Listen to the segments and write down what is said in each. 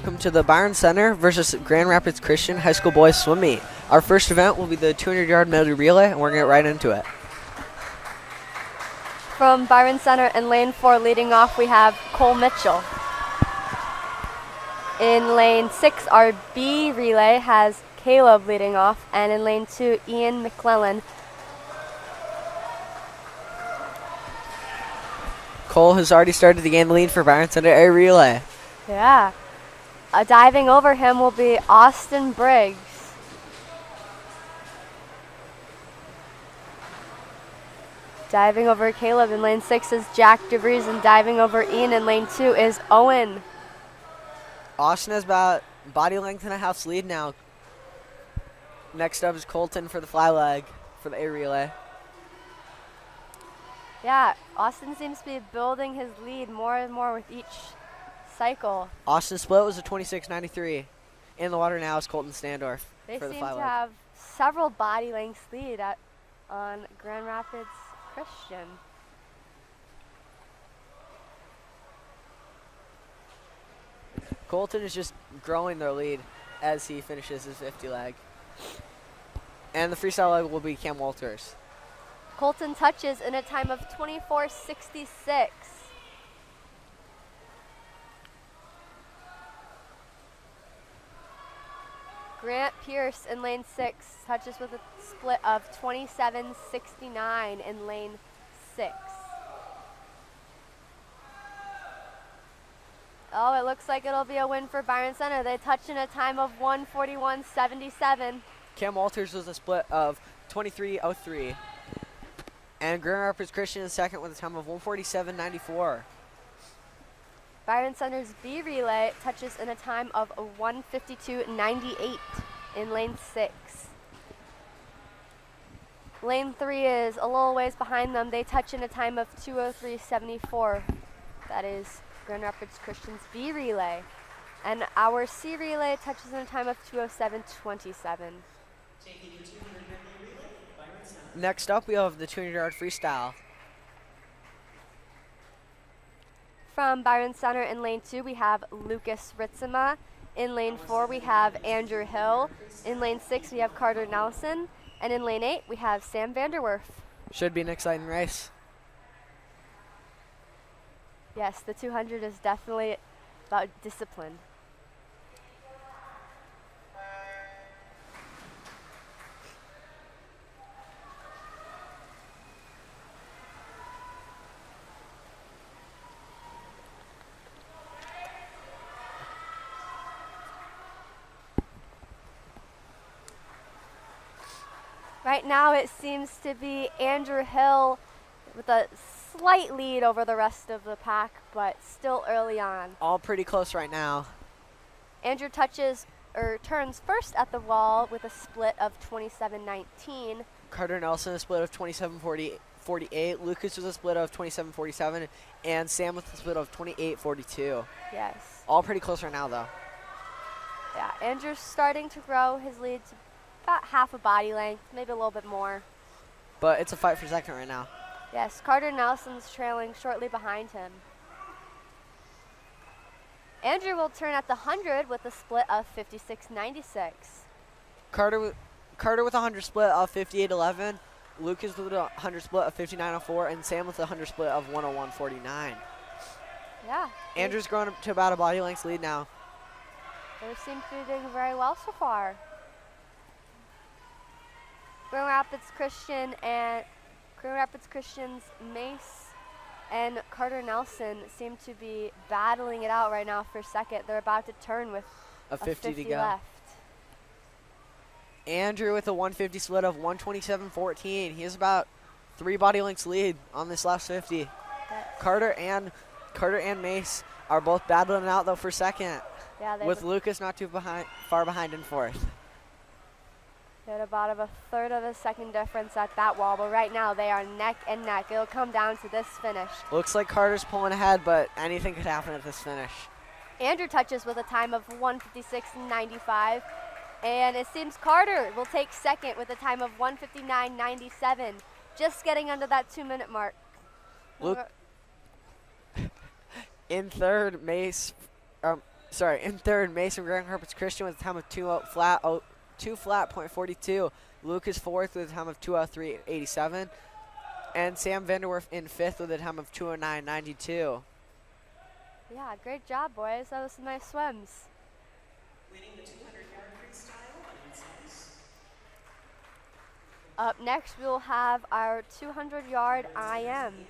welcome to the Byron Center versus Grand Rapids Christian High School Boys Swim Meet. Our first event will be the 200-yard medley relay, and we're going to get right into it. From Byron Center in lane 4 leading off, we have Cole Mitchell. In lane 6, our B relay has Caleb leading off, and in lane 2, Ian McClellan. Cole has already started to gain the lead for Byron Center A relay. Yeah. Diving over him will be Austin Briggs. Diving over Caleb in lane 6 is Jack DeVries, and diving over Ian in lane 2 is Owen. Austin has about body length and a half's lead now. Next up is Colton for the fly leg for the A relay. Yeah, Austin seems to be building his lead more and more with each cycle. Austin's split was a 26.93. In the water now is Colton Standorf They for the seem fly to leg. have several body lengths lead on Grand Rapids Christian. Colton is just growing their lead as he finishes his 50 leg. And the freestyle leg will be Cam Walters. Colton touches in a time of 24:66. Grant Pierce in lane 6 touches with a split of 27:69 in lane 6. Oh, it looks like it'll be a win for Byron Center. They touch in a time of 1:41:77. Cam Walters was a split of 23.03. And Grand Rapids Christian is second with a time of 1:47.94. Byron Center's B relay touches in a time of 1:52.98 in lane 6. Lane 3 is a little ways behind them. They touch in a time of 2:03.74. That is Grand Rapids Christian's B relay. And our C relay touches in a time of 2:07.27. Next up, we have the 200-yard freestyle. From Byron Center in lane 2, we have Lucas Ritzema. In lane 4, we have Andrew Hill. In lane 6, we have Carter Nelson. And in lane 8, we have Sam Vanderwerf. Should be an exciting race. Yes, the 200 is definitely about discipline. Right now it seems to be Andrew Hill with a slight lead over the rest of the pack, but still early on. All pretty close right now. Andrew turns first at the wall with a split of 27:19. Carter Nelson a split of 27:48. Lucas with a split of 27:47. And Sam with a split of 28:42. Yes. All pretty close right now, though. Yeah, Andrew's starting to grow his lead to about half a body length, maybe a little bit more. But it's a fight for second right now. Yes, Carter Nelson's trailing shortly behind him. Andrew will turn at the 100 with a split of 56:96. Carter with a 100 split of 58:11. Lucas with a 100 split of 59:04. And Sam with a 100 split of 101:49. Yeah. Andrew's growing up to about a body length lead now. They seem to be doing very well so far. Grand Rapids Christian's Mace and Carter Nelson seem to be battling it out right now for second. They're about to turn with A 50 to go. left. Andrew with a 150 split of 127.14. He has about 3 body lengths lead on this last 50. Carter and Mace are both battling it out though for second. Yeah, with Lucas not too far behind in fourth. They had about a third of a second difference at that wall, but right now they are neck and neck. It'll come down to this finish. Looks like Carter's pulling ahead, but anything could happen at this finish. Andrew touches with a time of 1:56.95, and it seems Carter will take second with a time of 1:59.97, just getting under that 2-minute mark. In third, In third, Mason Grand Rapids Christian with a time of 2 flat Luke is fourth with a time of 2:03.87. And Sam Vanderwerf in fifth with a time of 2:09.92. Yeah, great job, boys. That was some nice swims. Winning the 200-yard freestyle on inside. Up next, we will have our 200-yard IM.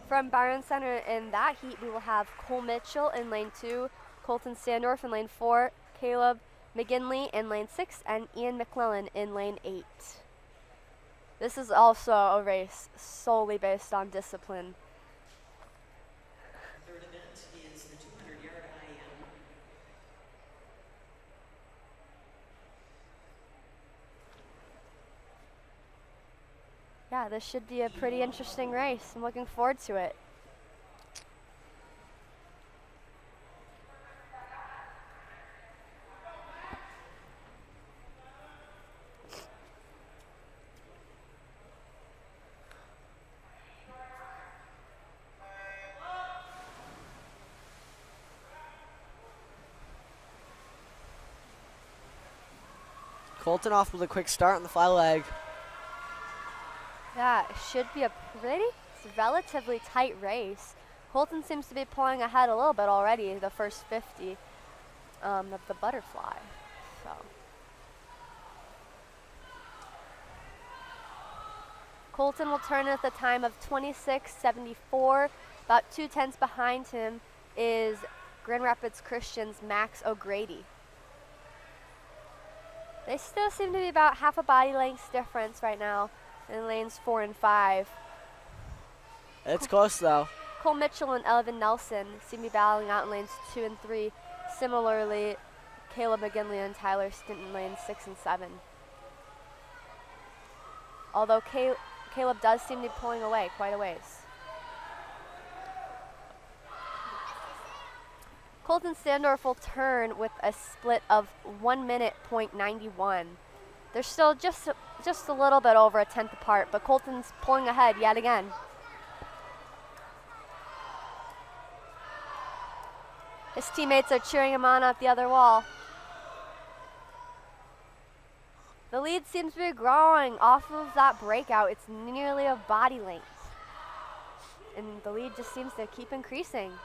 From Byron Center in that heat, we will have Cole Mitchell in lane 2, Colton Sandorf in lane 4, Caleb McGinley in lane 6, and Ian McClellan in lane 8. This is also a race solely based on discipline. The third event is the 200-yard IM. Yeah, this should be a pretty interesting race. I'm looking forward to it. Colton off with a quick start on the fly leg. Yeah, it should be a relatively tight race. Colton seems to be pulling ahead a little bit already, the first 50 of the butterfly. So Colton will turn at the time of 26:74. About 2/10 behind him is Grand Rapids Christian's Max O'Grady. They still seem to be about half a body length difference right now in lanes 4 and 5. It's close though. Cole Mitchell and Elvin Nelson seem to be battling out in lanes 2 and 3. Similarly, Caleb McGinley and Tyler Stint in lanes 6 and 7. Although Caleb does seem to be pulling away quite a ways. Colton Sandorf will turn with a split of 1:91. They're still just a little bit over a tenth apart, but Colton's pulling ahead yet again. His teammates are cheering him on at the other wall. The lead seems to be growing off of that breakout. It's nearly a body length. And the lead just seems to keep increasing.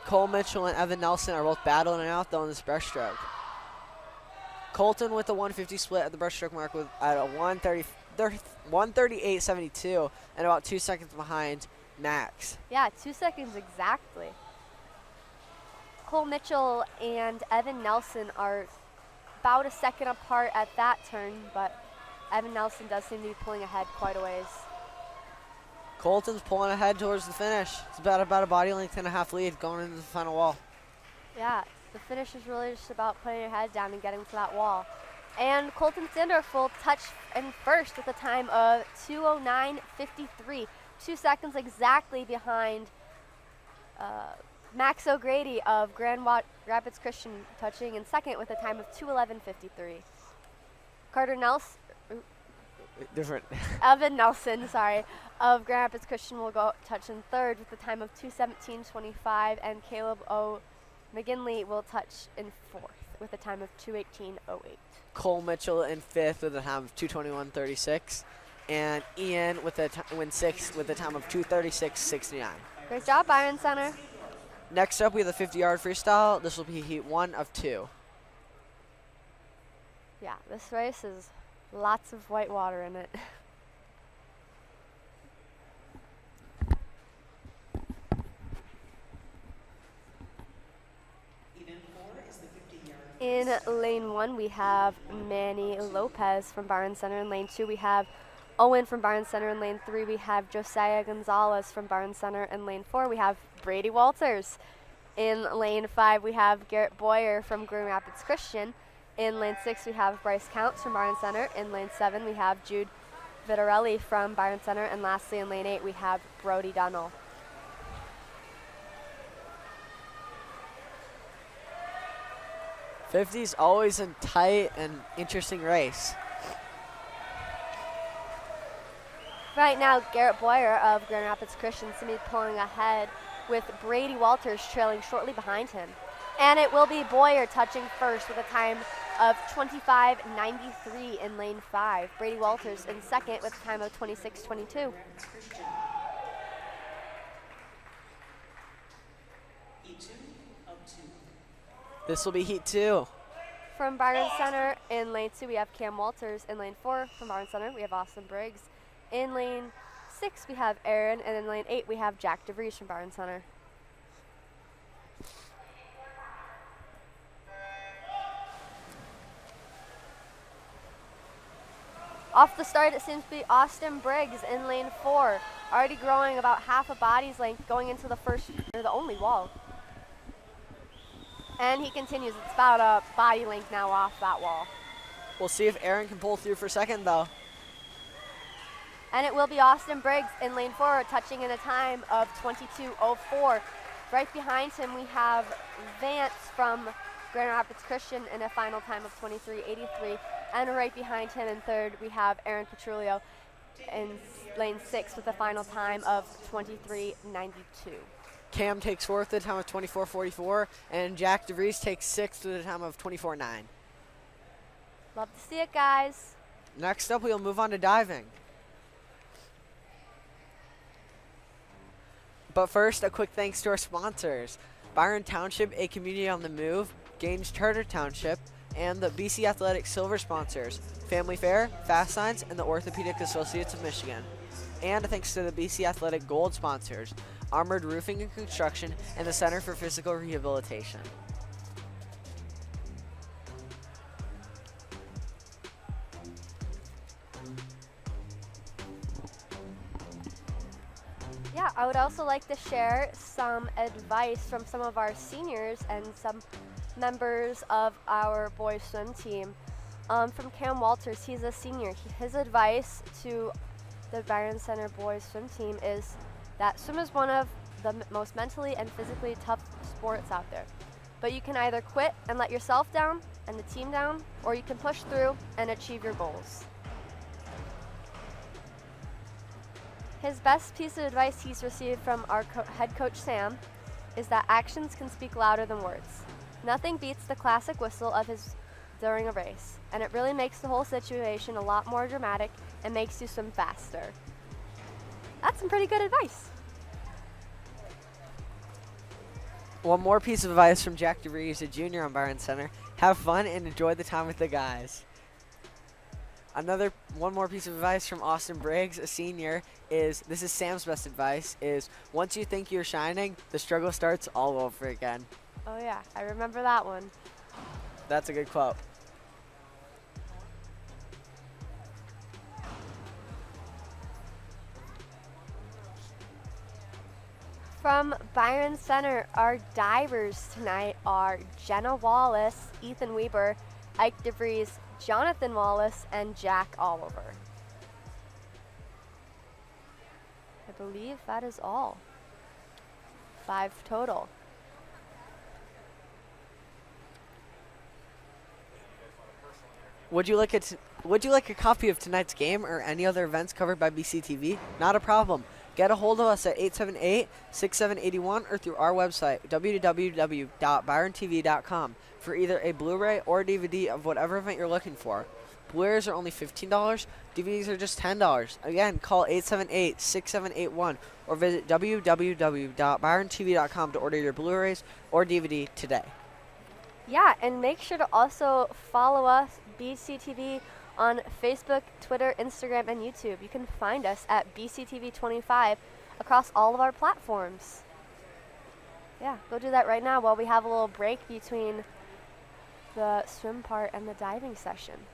Cole Mitchell and Evan Nelson are both battling it out though in this breaststroke. Colton with a 150 split at the breaststroke mark at a 1:38.72 and about 2 seconds behind Max. Yeah, 2 seconds exactly. Cole Mitchell and Evan Nelson are about a second apart at that turn, but Evan Nelson does seem to be pulling ahead quite a ways. Colton's pulling ahead towards the finish. It's about a body length and a half lead going into the final wall. Yeah, the finish is really just about putting your head down and getting to that wall. And Colton Sandorf will touch in first with a time of 2:09.53, 2 seconds exactly behind Max O'Grady of Grand Rapids Christian, touching in second with a time of 2:11.53. Carter Nelson. Different. Evan Nelson, sorry, of Grand Rapids Christian will go touch in third with a time of 2:17.25, and Caleb McGinley will touch in fourth with a time of 2:18.08. Cole Mitchell in fifth with a time of 2:21.36, and Ian win sixth with a time of 2:36.69. Great job, Byron Center. Next up, we have the 50-yard freestyle. This will be heat 1 of 2. Yeah, this race is lots of white water in it. Event 4 is the 50-yard. In lane 1, we have Manny Lopez from Byron Center. In lane 2, we have Owen from Byron Center. In lane 3, we have Josiah Gonzalez from Byron Center. In lane 4, we have Brady Walters. In lane 5, we have Garrett Boyer from Grand Rapids Christian. In lane 6, we have Bryce Counts from Byron Center. In lane 7, we have Jude Vitarelli from Byron Center. And lastly, in lane 8, we have Brody Dunnell. '50's always a tight and interesting race. Right now, Garrett Boyer of Grand Rapids Christian is going to be pulling ahead with Brady Walters trailing shortly behind him. And it will be Boyer touching first with a time of 25:93 in lane 5. Brady Walters in second with a time of 26:22. Heat 2 of 2. This will be heat 2. From Byron Center in lane 2, we have Cam Walters. In lane 4, from Byron Center, we have Austin Briggs. In lane 6, we have Aaron. And in lane 8, we have Jack DeVries from Byron Center. Off the start, it seems to be Austin Briggs in lane 4, already growing about half a body's length, going into the first, or the only wall. And he continues. It's about a body length now off that wall. We'll see if Aaron can pull through for second, though. And it will be Austin Briggs in lane 4, touching in a time of 22:04. Right behind him, we have Vance from Grand Rapids Christian in a final time of 23:83. And right behind him in third, we have Aaron Petrulio in lane 6 with a final time of 23:92. Cam takes fourth with a time of 24:44, and Jack DeVries takes sixth with a time of 24:09. Love to see it, guys. Next up, we'll move on to diving. But first, a quick thanks to our sponsors: Byron Township, a community on the move, Gaines Charter Township, and the BC Athletic Silver sponsors, Family Fair, Fast Signs, and the Orthopedic Associates of Michigan. And thanks to the BC Athletic Gold sponsors, Armored Roofing and Construction, and the Center for Physical Rehabilitation. Yeah, I would also like to share some advice from some of our seniors and some members of our boys swim team. From Cam Walters, he's a senior. His advice to the Byron Center boys swim team is that swim is one of the most mentally and physically tough sports out there. But you can either quit and let yourself down and the team down, or you can push through and achieve your goals. His best piece of advice he's received from our head coach Sam is that actions can speak louder than words. Nothing beats the classic whistle of his during a race, and it really makes the whole situation a lot more dramatic and makes you swim faster. That's some pretty good advice. One more piece of advice from Jack DeVries, a junior on Byron Center: have fun and enjoy the time with the guys. One more piece of advice from Austin Briggs, a senior, is, this is Sam's best advice, is once you think you're shining, the struggle starts all over again. Oh yeah, I remember that one. That's a good quote. From Byron Center, our divers tonight are Jenna Wallace, Ethan Weber, Ike DeVries, Jonathan Wallace, and Jack Oliver. I believe that is all. 5 total. Would you like a copy of tonight's game or any other events covered by BCTV? Not a problem. Get a hold of us at 878-6781 or through our website, www.byrontv.com, for either a Blu-ray or DVD of whatever event you're looking for. Blu-rays are only $15, DVDs are just $10. Again, call 878-6781 or visit www.byrontv.com to order your Blu-rays or DVD today. Yeah, and make sure to also follow us, BCTV, on Facebook, Twitter, Instagram, and YouTube. You can find us at BCTV25 across all of our platforms. Yeah, go do that right now while we have a little break between the swim part and the diving session.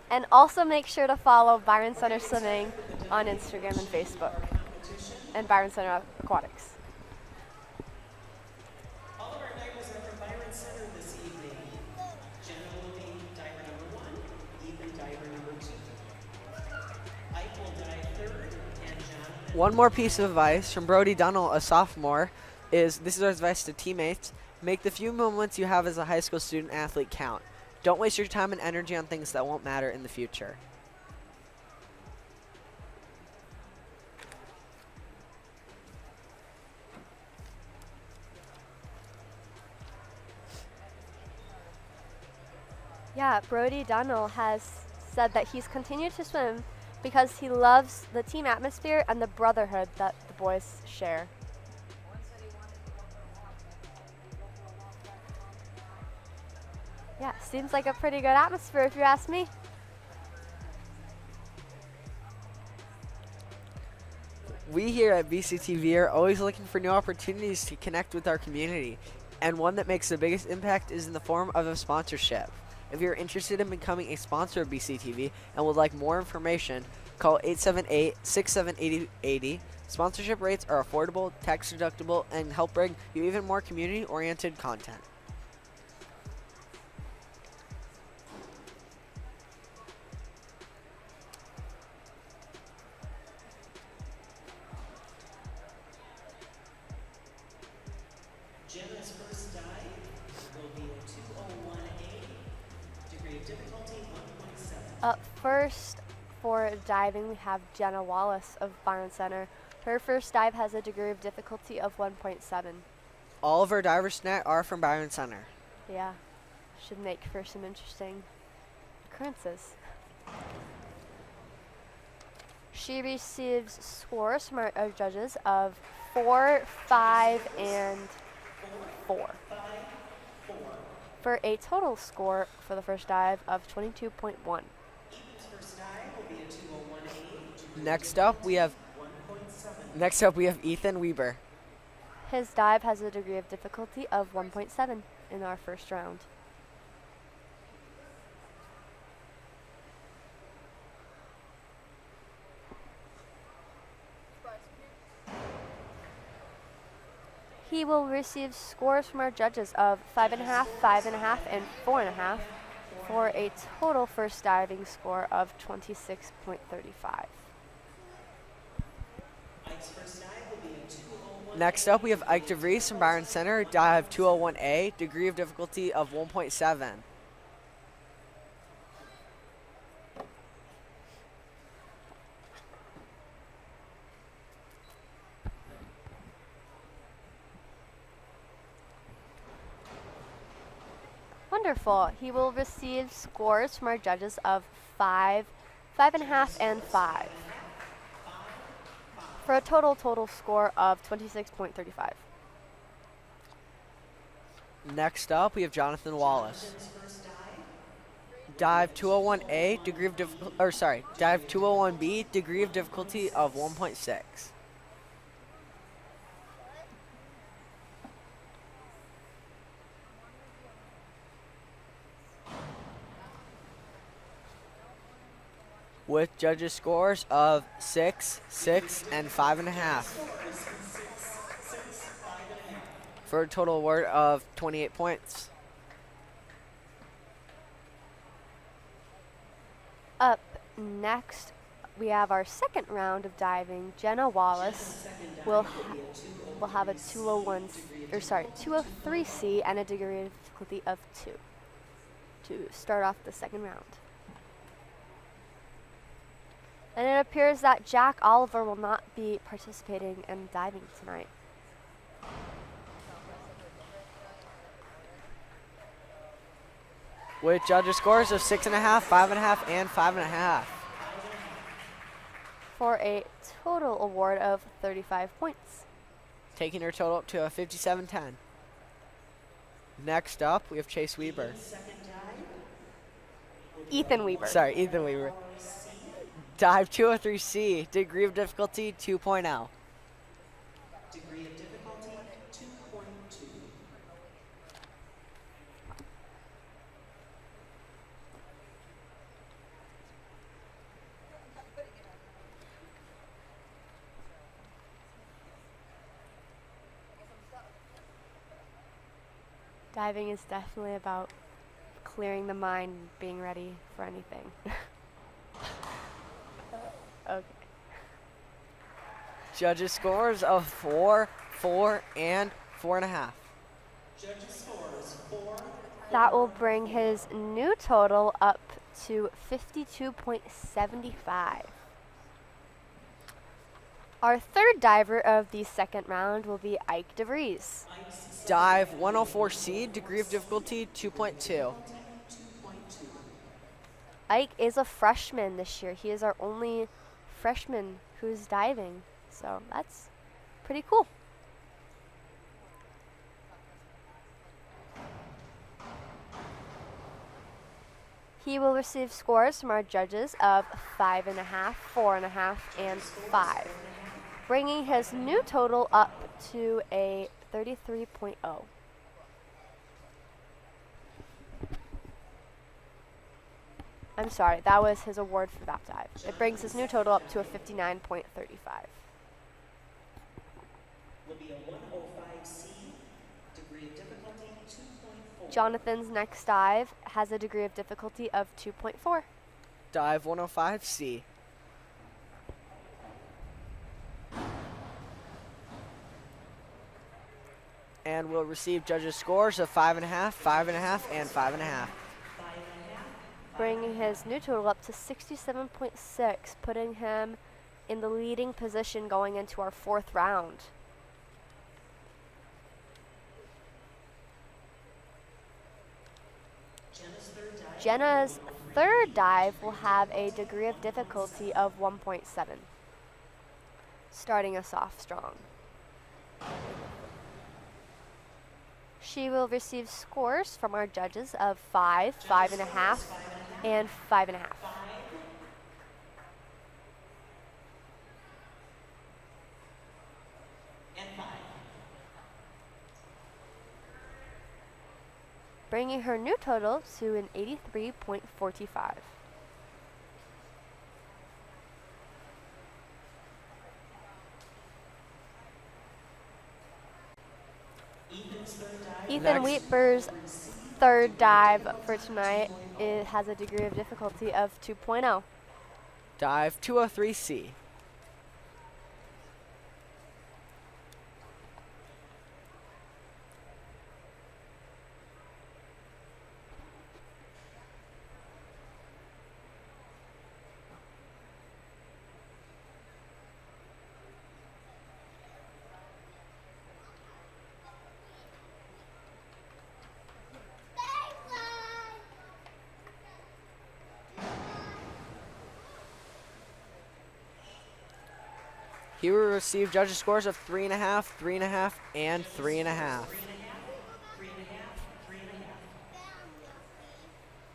And also make sure to follow Byron Center Swimming on Instagram and Facebook, and Byron Center Aquatics. All of our divers are from Byron Center this evening. Jenna will be diver number 1, Ethan diver number 2. Ike will dive 3rd, and John. One more piece of advice from Brody Dunnell, a sophomore, is this is our advice to teammates: make the few moments you have as a high school student athlete count. Don't waste your time and energy on things that won't matter in the future. Yeah, Brody Dunnell has said that he's continued to swim because he loves the team atmosphere and the brotherhood that the boys share. Yeah, seems like a pretty good atmosphere if you ask me. We here at BCTV are always looking for new opportunities to connect with our community, and one that makes the biggest impact is in the form of a sponsorship. If you're interested in becoming a sponsor of BCTV and would like more information, call 878-6780. Sponsorship rates are affordable, tax deductible, and help bring you even more community-oriented content. Jenna's first dive will be a 201A, degree of difficulty 1.7. Up first for diving, we have Jenna Wallace of Byron Center. Her first dive has a degree of difficulty of 1.7. All of our divers tonight are from Byron Center. Yeah, should make for some interesting occurrences. She receives scores from our judges of 4, 5, and 4. For a total score for the first dive of 22.1. Ethan's first dive will be a 201A. Next up, we have Ethan Weber. His dive has a degree of difficulty of 1.7 in our first round. He will receive scores from our judges of 5.5, 5.5, and 4.5 for a total first diving score of 26.35. Ike's first dive will be a 201A. Next up, we have Ike DeVries from Byron Center, dive 201A, degree of difficulty of 1.7. Wonderful. He will receive scores from our judges of 5, 5.5, and 5 for a total score of 26.35. Next up, we have Jonathan Wallace. Dive 201A, degree of dive 201B, degree of difficulty of 1.6. With judges' scores of 6, 6, and 5.5. For a total award of 28 points. Up next, we have our second round of diving. Jenna Wallace will have a 203C and a degree of difficulty of 2 to start off the second round. And it appears that Jack Oliver will not be participating in diving tonight. With judges' scores of 6.5, 5.5, and 5.5. For a total award of 35 points. Taking her total up to a 57.10. Next up, we have Chase Weber. Ethan Weber. Sorry, Ethan Weber. Dive 203C, degree of difficulty 2.0. Degree of difficulty 2.2. Diving is definitely about clearing the mind and being ready for anything. Okay. Judges' scores of 4, 4, and 4.5. Judges' scores 4. That will bring his new total up to 52.75. Our third diver of the second round will be Ike DeVries. Dive 104C, degree of difficulty 2.2. Ike is a freshman this year. He is our only freshman who's diving. So that's pretty cool. He will receive scores from our judges of 5.5, 4.5, and 5, bringing his new total up to a 33.0. I'm sorry, that was his award for that dive. It brings his new total up to a 59.35. Will be a 105C, degree of difficulty 2.4. Jonathan's next dive has a degree of difficulty of 2.4. Dive 105C. And will receive judges' scores of 5.5, 5.5, and 5.5. Bringing his new total up to 67.6, putting him in the leading position going into our 4th round. Jenna's third dive will have a degree of difficulty of 1.7, starting us off strong. She will receive scores from our judges of 5, 5.5, and 5.5. And 5. Bringing her new total to an 83.45. Ethan Wheatber's third dive for tonight has a degree of difficulty of 2.0. Dive 203C. He will receive judges' scores of 3.5, 3.5, and 3.5.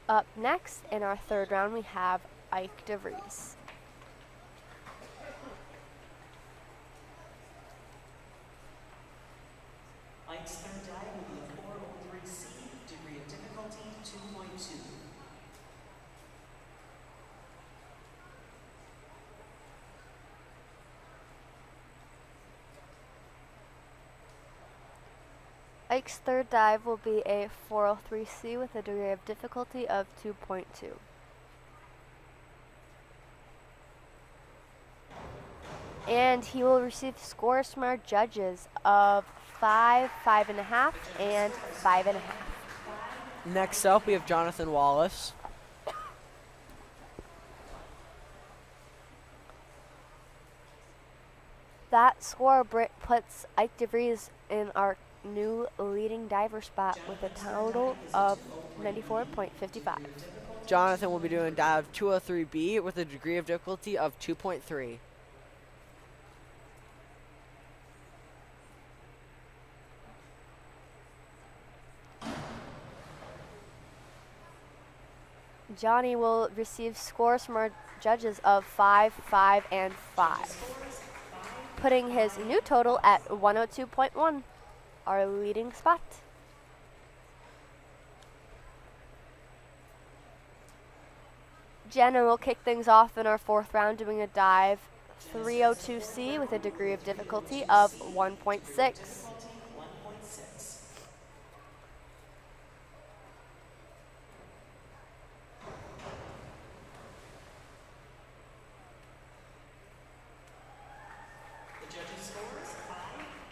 Up next in our 3rd round, we have Ike DeVries. Ike's third dive will be a 403C, degree of difficulty 2.2. Ike's third dive will be a 403C with a degree of difficulty of 2.2. And he will receive scores from our judges of 5, 5.5, and 5.5. Next up, we have Jonathan Wallace. That score puts Ike DeVries in our new leading diver spot with a total of 94.55. Jonathan will be doing dive 203B with a degree of difficulty of 2.3. Johnny will receive scores from our judges of 5, 5, and 5, putting his new total at 102.1, our leading spot. Jenna will kick things off in our 4th round doing a dive 302C with a degree of difficulty of 1.6.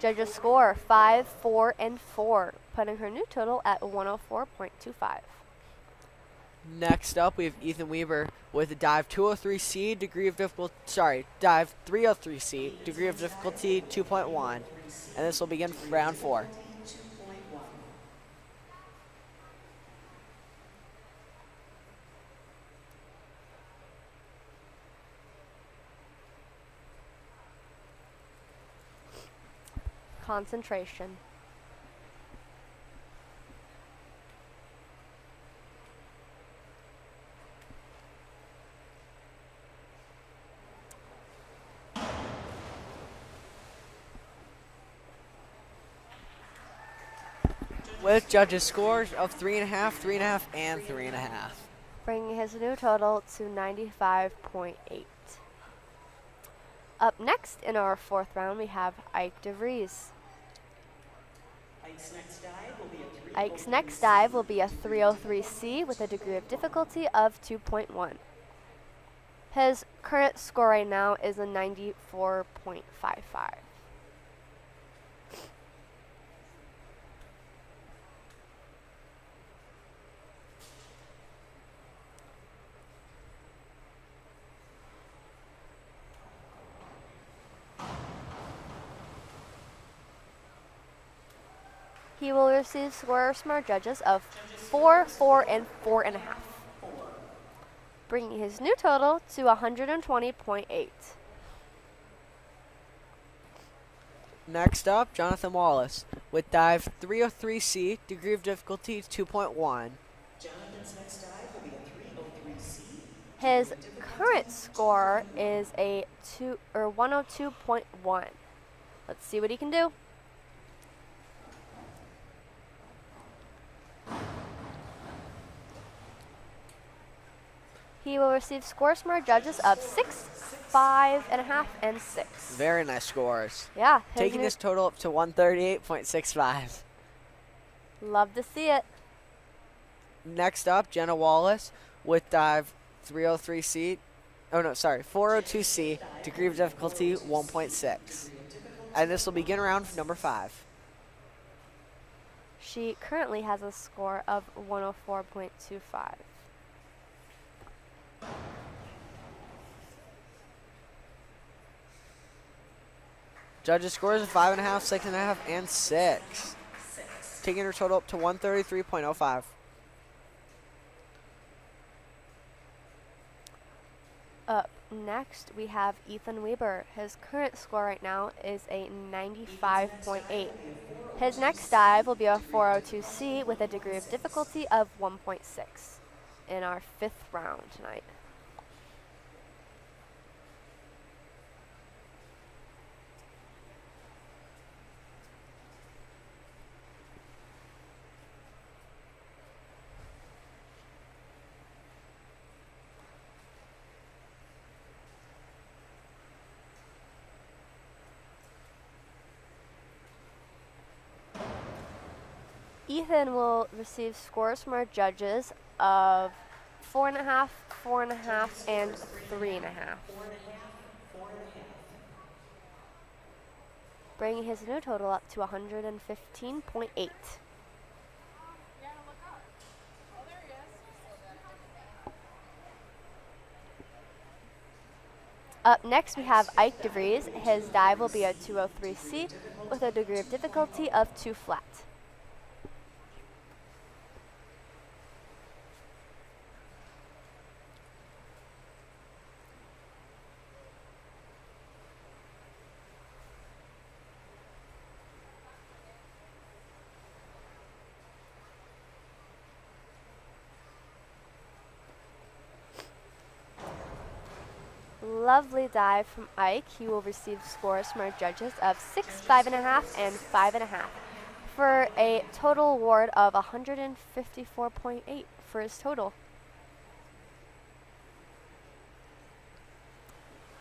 Judges score 5, 4, and 4, putting her new total at 104.25. Next up, we have Ethan Weber with a dive 203C, degree of difficulty, dive 303C, degree of difficulty 2.1. And this will begin round 4. concentration. With judges' scores of 3.5, 3.5, and 3.5. Bringing his new total to 95.8. Up next in our fourth round, we have Ike DeVries. Ike's next dive will be a 303C with a degree of difficulty of 2.1. His current score right now is a 94.55. He will receive scores from our judges of 4, 4, and 4.5, bringing his new total to 120.8. Next up, Jonathan Wallace with dive 303C, degree of difficulty 2.1. Jonathan's next dive will be a 303C. His current score is a 102.1. Let's see what he can do. He will receive scores from our judges of 6, 5.5, and 6. Very nice scores. Yeah. Taking this total up to 138.65. Love to see it. Next up, Jenna Wallace with dive 303C. Oh, no, sorry, 402C, degree of difficulty 1.6. And this will begin round number 5. She currently has a score of 104.25. Judges' scores of 5.5, 6.5, and 6. Taking her total up to 133.05. Up next, we have Ethan Weber. His current score right now is a 95.8. His next dive will be a 402C with a degree of difficulty of 1.6 in our 5th round tonight. Ethan will receive scores from our judges of 4.5, 4.5, and 3.5. Bringing his new total up to 115.8. Up next, we have Ike DeVries. His dive will be a 203C with a degree of difficulty of 2 flat. Lovely dive from Ike. He will receive scores from our judges of 6, 5.5, and 5.5 for a total award of 154.8 for his total.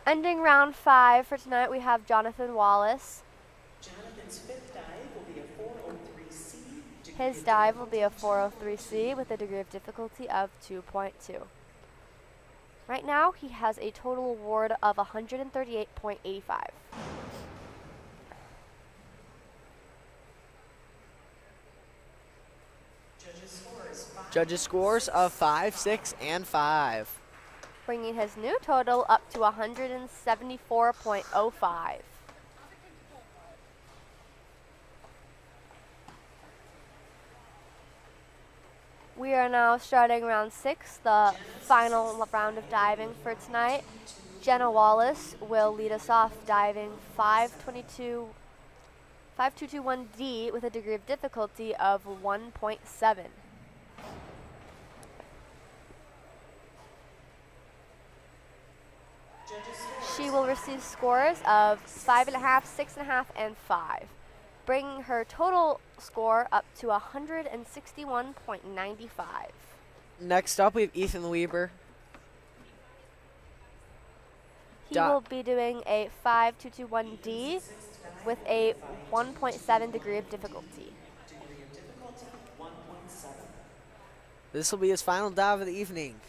Ending round 5 for tonight, we have Jonathan Wallace. Jonathan's 5th dive will be a 403C. His dive will be a 403C with a degree of difficulty of 2.2. Right now, he has a total award of 138.85. Judges' scores of 5, 6, and 5. Bringing his new total up to 174.05. We are now starting round 6, the final round of diving for tonight. Jenna Wallace will lead us off diving 522 5221D with a degree of difficulty of 1.7. She will receive scores of 5.5, 6.5, and 5, bringing her total score up to 161.95. Next up, we have Ethan Weber. He will be doing a 5221D with a 1.7 degree of difficulty. This will be his final dive of the evening.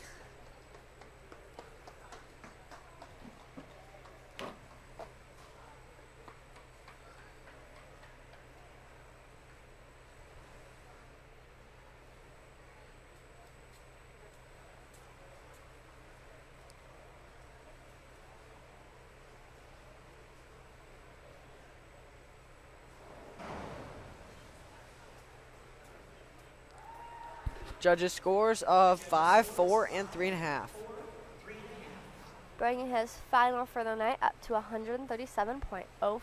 Judges scores of 5, 4, and 3.5. Bringing his final for the night up to 137.05.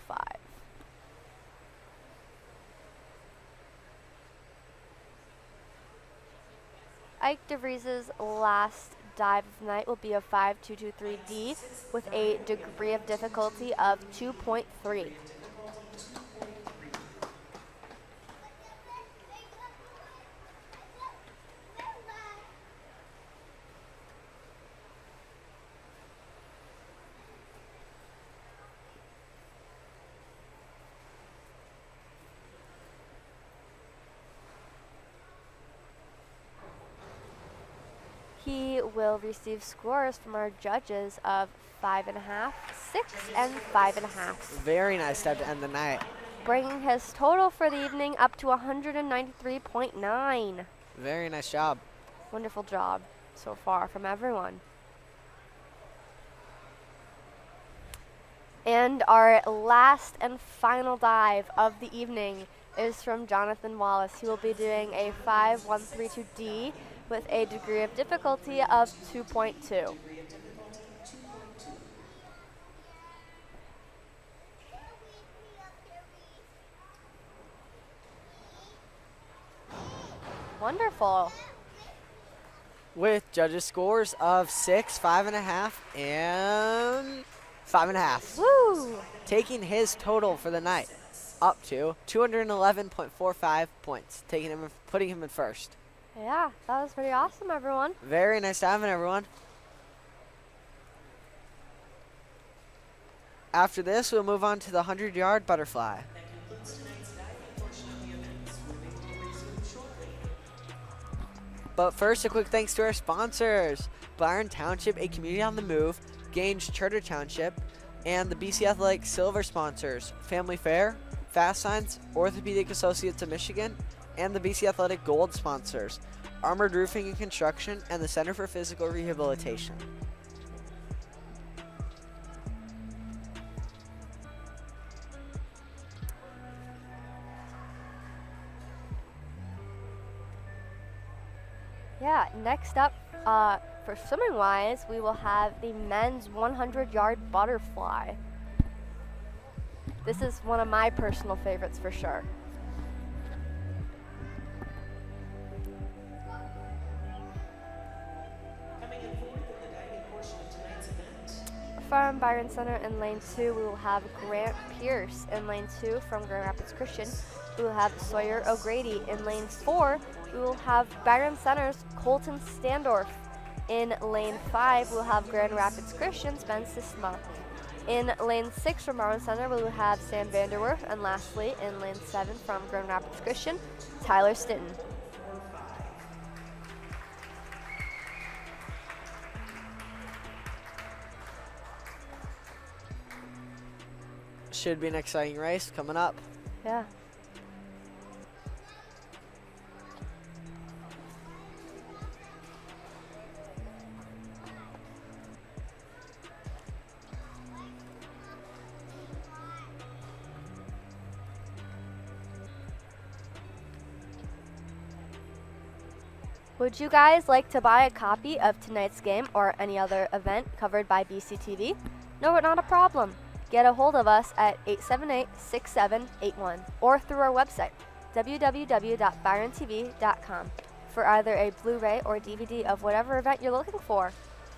Ike DeVries's last dive of the night will be a 5223D with a degree of difficulty of 2.3. He will receive scores from our judges of 5.5, 6, and 5.5. Very nice dive to end the night. Bringing his total for the evening up to 193.9. Very nice job. Wonderful job so far from everyone. And our last and final dive of the evening is from Jonathan Wallace. He will be doing a 5132D with a degree of difficulty of 2.2. Wonderful. With judges scores of 6, 5.5, and 5.5. Woo! Taking his total for the night up to 211.45 points, putting him in first. Yeah, that was pretty awesome, everyone. Very nice diving, everyone. After this, we'll move on to the 100-yard butterfly. That concludes tonight's diving portion of the event. Swimming will resume shortly. But first, a quick thanks to our sponsors: Byron Township, a community on the move; Gange Charter Township; and the BC Athletic Silver sponsors: Family Fair, Fast Signs, Orthopedic Associates of Michigan, and the BC Athletic Gold sponsors: Armored Roofing and Construction and the Center for Physical Rehabilitation. Yeah, next up, for swimming wise, we will have the men's 100-yard butterfly. This is one of my personal favorites for sure. Coming in fourth in the diving portion of tonight's event. From Byron Center in lane 2, we will have Grant Pierce. In lane 2 from Grand Rapids Christian, we will have Sawyer O'Grady. In lane 4, we will have Byron Center's Colton Standorf. In lane 5, we'll have Grand Rapids Christian's Ben Sisma. In lane 6 from Byron Center, we will have Sam Vanderwerf. And lastly, in lane 7 from Grand Rapids Christian, Tyler Stitton. Should be an exciting race coming up. Yeah. Would you guys like to buy a copy of tonight's game or any other event covered by BCTV? No, not a problem. get a hold of us at 878-6781 or through our website, www.byrontv.com, for either a Blu-ray or DVD of whatever event you're looking for.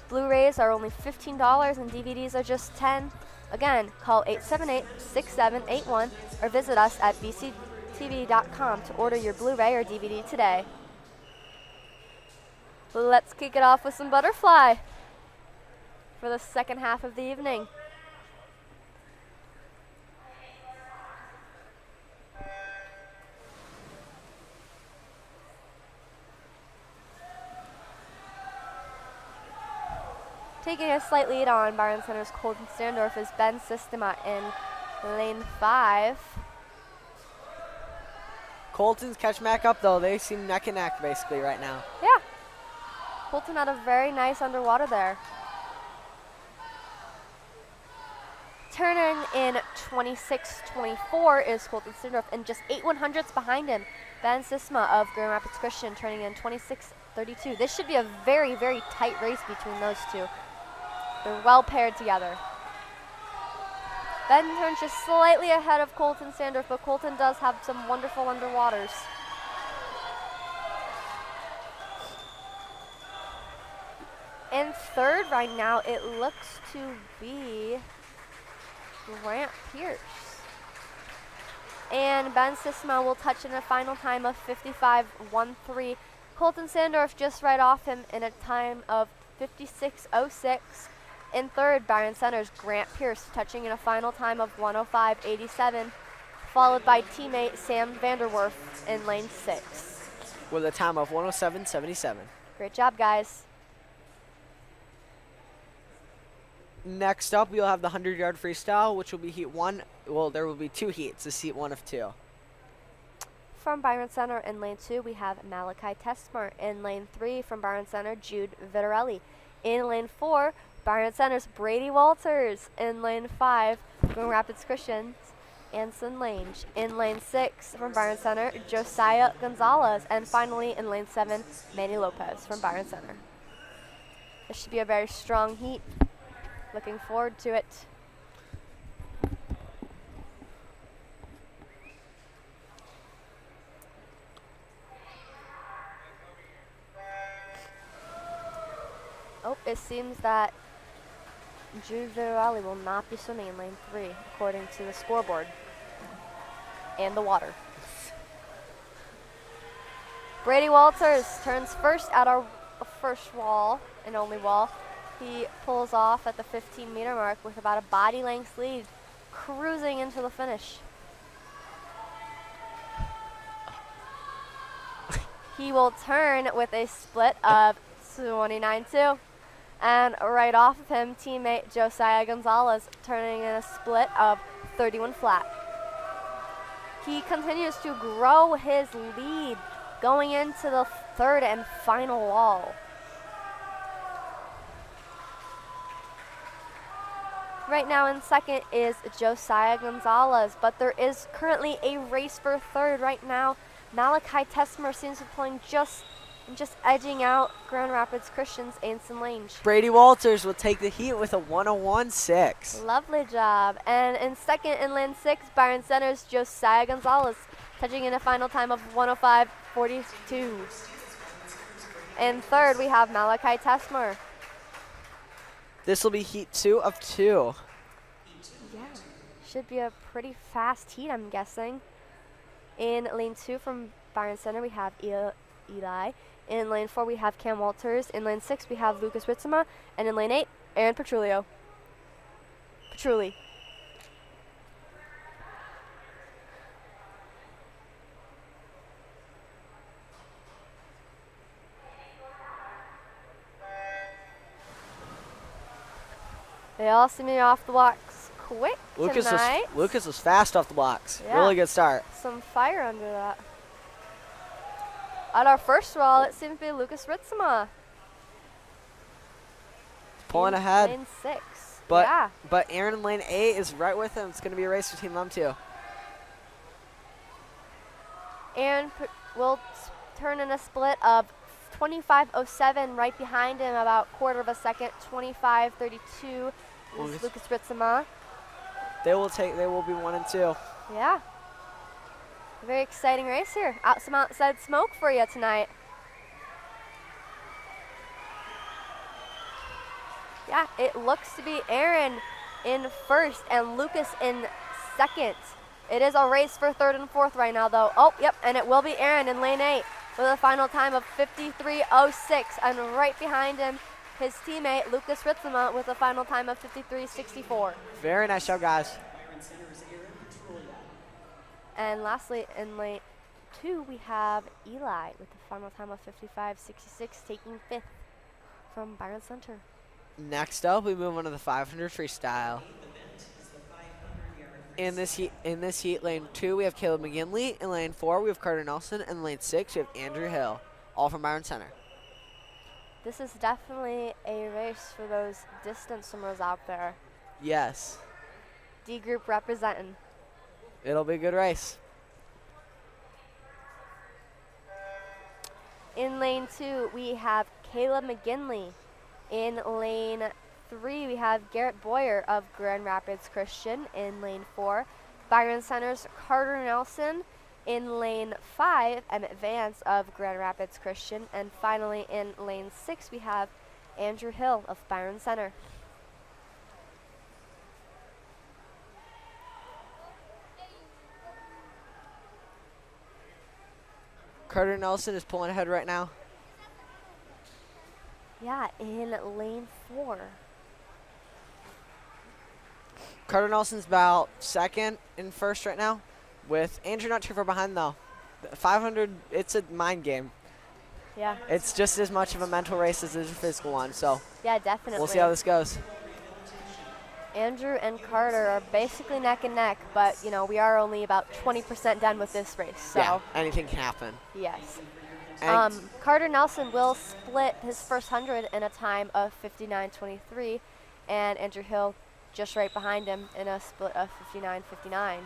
Blu-rays are only $15 and DVDs are just $10. Again, call 878-6781 or visit us at BCTV.com to order your Blu-ray or DVD today. Let's kick it off with some butterfly for the second half of the evening. Taking a slight lead on Byron Center's Colton Standorf is Ben Sistema in lane 5. Colton's catching back up though. They seem neck and neck basically right now. Yeah. Colton had a very nice underwater there. Turning in 26-24 is Colton Standorf, and just 8/100ths behind him, Ben Sistema of Grand Rapids Christian, turning in 26-32. This should be a very, very tight race between those two. They're well paired together. Ben turns just slightly ahead of Colton Standorf, but Colton does have some wonderful underwaters. In third right now, it looks to be Grant Pierce. And Ben Sistema will touch in a final time of 55.13. Colton Standorf just right off him in a time of 56.06. In third, Byron Center's Grant Pierce touching in a final time of 105.87, followed by teammate Sam Vanderwerf in lane 6. With a time of 107.77. Great job, guys. Next up, we'll have the 100-yard freestyle, which will be heat 1. Well, there will be 2 heats. This is heat 1 of 2. From Byron Center in lane 2, we have Malachi Testmer. In lane 3, from Byron Center, Jude Vitarelli. In lane 4, Byron Center's Brady Walters. In lane 5, Grand Rapids Christians, Anson Lange. In lane 6, from Byron Center, Josiah Gonzalez. And finally, in lane 7, Manny Lopez from Byron Center. This should be a very strong heat. Looking forward to it. Oh, it seems that Jude Vitarelli will not be swimming in lane 3, according to the scoreboard and the water. Brady Walters turns first at our first wall and only wall. He pulls off at the 15-meter mark with about a body length lead, cruising into the finish. He will turn with a split of 29.2. And right off of him, teammate Josiah Gonzalez turning in a split of 31 flat. He continues to grow his lead going into the third and final wall. Right now in second is Josiah Gonzalez, but there is currently a race for third right now. Malachi Testmer seems to be pulling just edging out Grand Rapids Christian's Anson Lange. Brady Walters will take the heat with a 101.6. Lovely job. And in second in lane 6, Byron Center's Josiah Gonzalez, touching in a final time of 105.42. In third, we have Malachi Testmer. This will be heat 2 of 2. Yeah, should be a pretty fast heat, I'm guessing. In lane 2 from Byron Center, we have Eli. In lane 4, we have Cam Walters. In lane 6, we have Lucas Ritzema. And in lane 8, Aaron Petrulli. They all seem to be off the blocks quick tonight. Lucas was fast off the blocks. Yeah. Really good start. Some fire under that. At our first wall, it seems to be Lucas Ritzema. Pulling ahead. Lane 6. But, yeah. But Aaron in lane 8 is right with him. It's going to be a race between them two. Aaron will turn in a split of 25.07 right behind him, about quarter of a second. 25.32 is Lucas Ritzema. They will be 1 and 2. Yeah. Very exciting race here. Some outside smoke for you tonight. Yeah, it looks to be Aaron in first and Lucas in second. It is a race for third and fourth right now, though. Oh, yep, and it will be Aaron in lane 8 with a final time of 53.06. And right behind him, his teammate, Lucas Ritzema, with a final time of 53.64. Very nice job, guys. And lastly, in lane 2, we have Eli with the final time of 55.66, taking 5th from Byron Center. Next up, we move on to the 500 freestyle. In this heat, lane 2, we have Caleb McGinley. In lane 4, we have Carter Nelson. And in lane 6, we have Andrew Hill, all from Byron Center. This is definitely a race for those distance swimmers out there. Yes. D group representing. It'll be a good race. In lane 2, we have Caleb McGinley. In lane 3, we have Garrett Boyer of Grand Rapids Christian. In lane 4, Byron Center's Carter Nelson. In lane 5, Emmett Vance of Grand Rapids Christian. And finally, in lane 6, we have Andrew Hill of Byron Center. Carter Nelson is pulling ahead right now. Yeah, in lane 4. Carter Nelson's about second and first right now, with Andrew not too far behind, though. 500, it's a mind game. Yeah. It's just as much of a mental race as it is a physical one, so Yeah, definitely. we'll see how this goes. Andrew and Carter are basically neck and neck, but, you know, we are only about 20% done with this race, so. Yeah, anything can happen. Yes. And Carter Nelson will split his first 100 in a time of 59.23, and Andrew Hill just right behind him in a split of 59.59.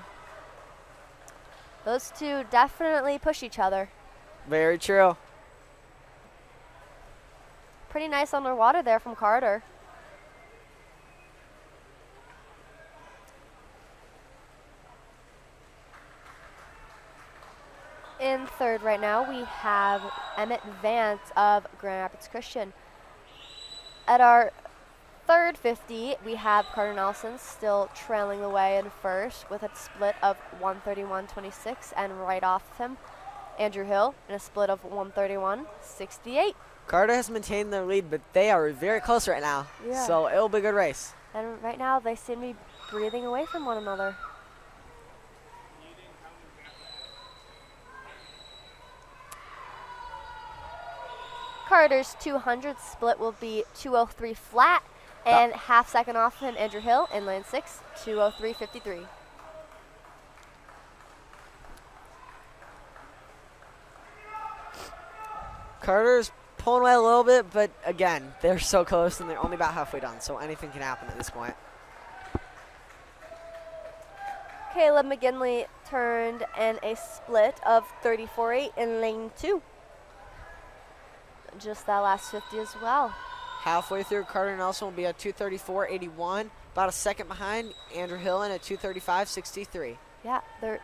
Those two definitely push each other. very true. Pretty nice underwater there from Carter. In third right now, we have Emmett Vance of Grand Rapids Christian. At our third 50, we have Carter Nelson still trailing the way in first with a split of 131.26, and right off him, Andrew Hill in a split of 131.68. Carter has maintained their lead, but they are very close right now, Yeah. so it'll be a good race. And right now, they seem to be breathing away from one another. Carter's 200 split will be 2:03 flat, and half second off him, Andrew Hill in lane 6, 2:03.53. Carter's pulling away a little bit, but again, they're so close and they're only about halfway done, so anything can happen at this point. Caleb McGinley turned in a split of 34.8 in lane 2. Just that last 50 as well. Halfway through, Carter Nelson will be at 2:34.81, about a second behind Andrew Hill in at 2:35.63. Yeah, they're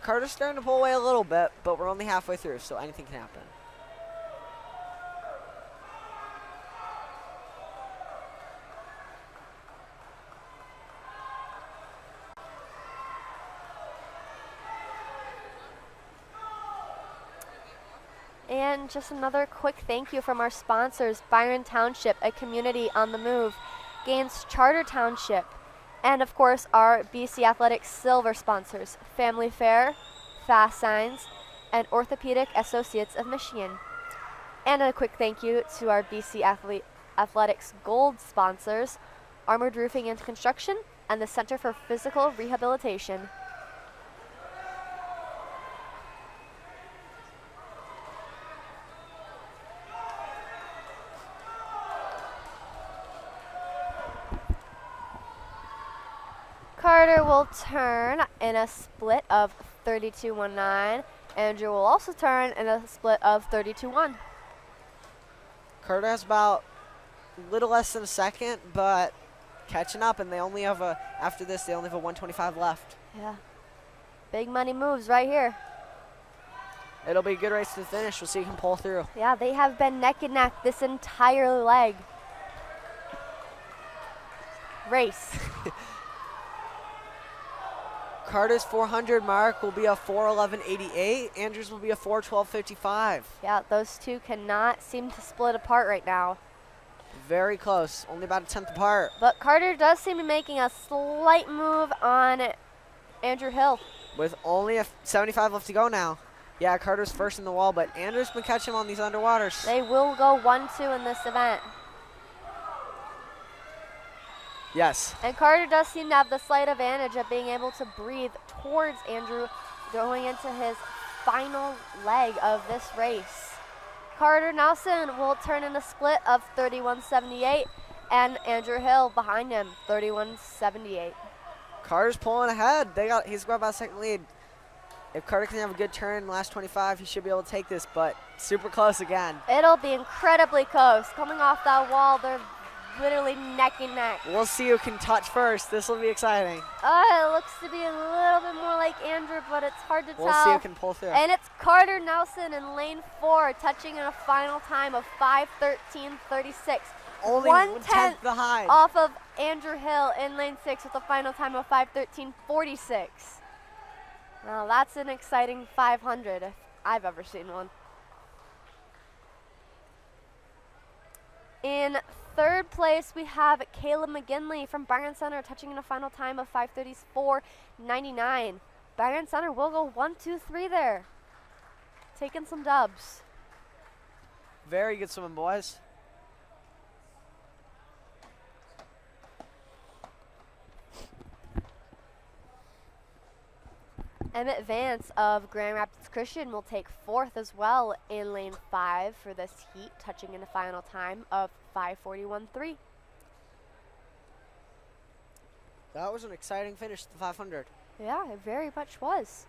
Carter's starting to pull away a little bit, but we're only halfway through, so anything can happen. And just another quick thank you from our sponsors, Byron Township, a community on the move, Gaines Charter Township, and of course our BC Athletics silver sponsors, Family Fair, Fast Signs, and Orthopedic Associates of Michigan. And a quick thank you to our BC Athletics gold sponsors, Armored Roofing and Construction, and the Center for Physical Rehabilitation. Carter will turn in a split of 32.19. Andrew will also turn in a split of 32.1. Carter has about a little less than a second, but catching up, and they only have after this, they only have a 125 left. Yeah. Big money moves right here. It'll be a good race to the finish. We'll see who can pull through. Yeah, they have been neck and neck this entire leg. Race. Carter's 400 mark will be a 4:11.88. Andrews will be a 4:12.55. Yeah, those two cannot seem to split apart right now. Very close, only about a tenth apart. But Carter does seem to be making a slight move on Andrew Hill. With only a 75 left to go now. Yeah, Carter's first in the wall, but Andrews been catching him on these underwaters. They will go 1-2 in this event. Yes. And Carter does seem to have the slight advantage of being able to breathe towards Andrew going into his final leg of this race. Carter Nelson will turn in a split of 31.78, and Andrew Hill behind him, 31.78. Carter's pulling ahead. He's got about a second lead. If Carter can have a good turn in the last 25, he should be able to take this, but super close again. It'll be incredibly close. Coming off that wall, they're literally neck and neck. We'll see who can touch first. This will be exciting. It looks to be a little bit more like Andrew, but it's hard to tell. We'll see who can pull through. And it's Carter Nelson in lane 4, touching in a final time of 5:13.36. Only 1/10 behind. Off of Andrew Hill in lane 6 with a final time of 5:13.46. Now that's an exciting 500 if I've ever seen one. In third place, we have Caleb McGinley from Byron Center, touching in a final time of 5:34.99. Byron Center will go 1-2-3 there. Taking some dubs. Very good swimming, boys. Emmett Vance of Grand Rapids Christian will take 4th as well in lane 5 for this heat, touching in a final time of 5:41.3. That was an exciting finish to the 500. Yeah, it very much was.